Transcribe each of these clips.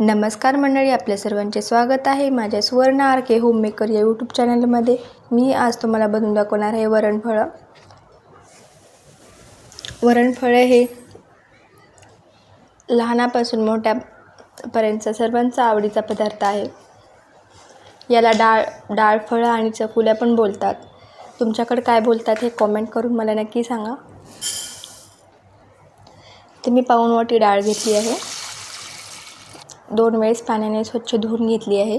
नमस्कार मंडळी, आपल्या सर्वांचे स्वागत आहे माझ्या सुवर्ण आर के होममेकर या यूट्यूब चॅनलमध्ये। मी आज तुम्हाला बनवून दाखवणार आहे वरणफळं। वरणफळे हे लहानापासून मोठ्यापर्यंत सर्वांचा आवडीचा पदार्थ आहे। याला डाळफळं आणि चकुल्या पण बोलतात। तुमच्याकडे काय बोलतात हे कमेंट करून मला नक्की सांगा। तर मी पाऊण वाटी डाळ घेतली आहे, 2 वेळेस पाण्याने स्वच्छ धुवून घेतली आहे।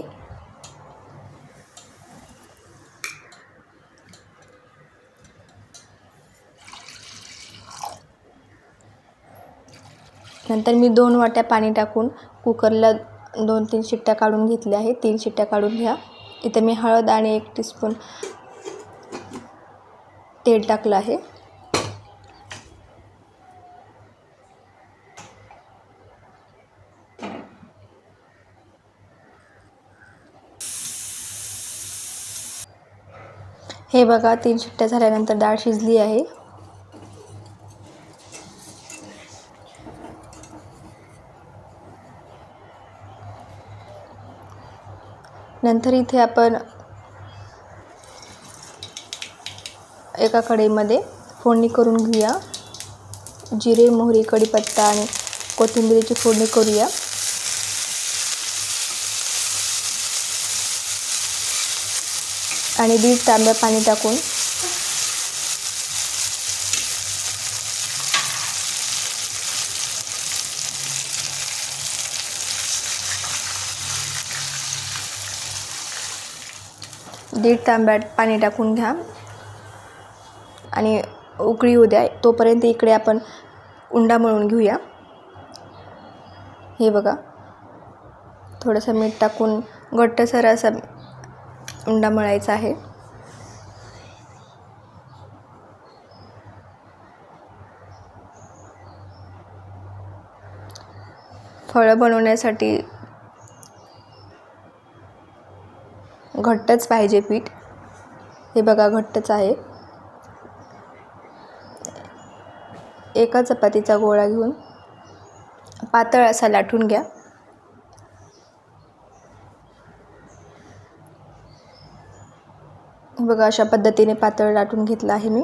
नंतर मी 2 वाट्या पाणी टाकून कुकरला 2-3 शिट्ट्या काढून घेतल्या आहे। 3 शिट्ट्या काढून घ्या। इथे मी हळद आणि 1 टीस्पून तेल टाकलं आहे। हे बघा, 3 शिट्ट्या झाल्यानंतर डाळ शिजली आहे। नंतर इथे आपण एका कढईमध्ये फोडणी करून घेऊया। जिरे, मोहरी, कढीपत्ता आणि कोथिंबीरची फोडणी करूया। आणि 1.5 तांब्या पाणी टाकून पाणी टाकून घ्या आणि उकळी येऊ द्या। तोपर्यंत इकडे आपण उंडा मळून घेऊया। हे बघा, थोडंसं मीठ टाकून घट्टसर असा उंडा मळायचा आहे। फळं बनवण्यासाठी घट्टच पाहिजे पीठ। हे बघा, घट्टच आहे। एका चपातीचा गोळा घेऊन पातळ असा लाटून घ्या। बघा, अशा पद्धतीने पातळ लाटून घेतला आहे मी।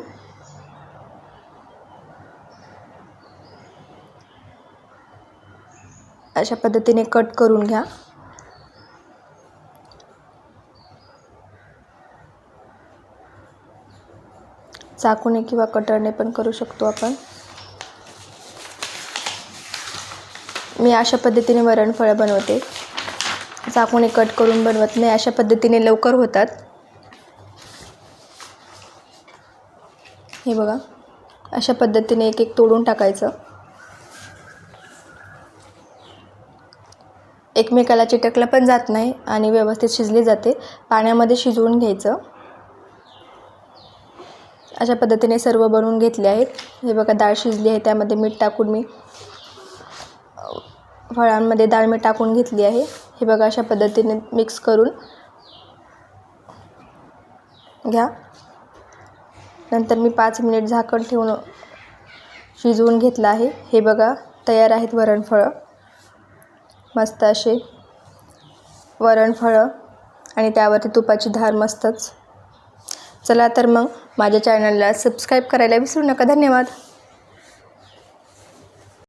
अशा पद्धतीने कट करून घ्या। चाकूने किंवा कटरने पण करू शकतो आपण। मी अशा पद्धतीने वरणफळं बनवते, चाकूने कट करून बनवत नाही। अशा पद्धतीने लवकर होतात। हे बघा, अशा पद्धतीने एक एक तोडून टाकायचं। एकमेकाला चिटकलं पण जात नाही आणि व्यवस्थित शिजले जाते। पाण्यामध्ये शिजवून घ्यायचं। अशा पद्धतीने सर्व बनवून घेतले आहेत। हे बघा, डाळ शिजली आहे, त्यामध्ये मीठ टाकून मी फळांमध्ये डाळ मीठ टाकून घेतली आहे। हे बघा, अशा पद्धतीने मिक्स करून घ्या। नंतर मी 5 मिनिट झाकण ठेवून शिजवून घेतलं आहे। हे बघा, तयार आहेत वरणफळं। मस्त असे वरणफळं आणि त्यावरती तुपाची धार मस्तच। चला तर मग माझ्या चॅनलला सबस्क्राईब करायला विसरू नका। धन्यवाद।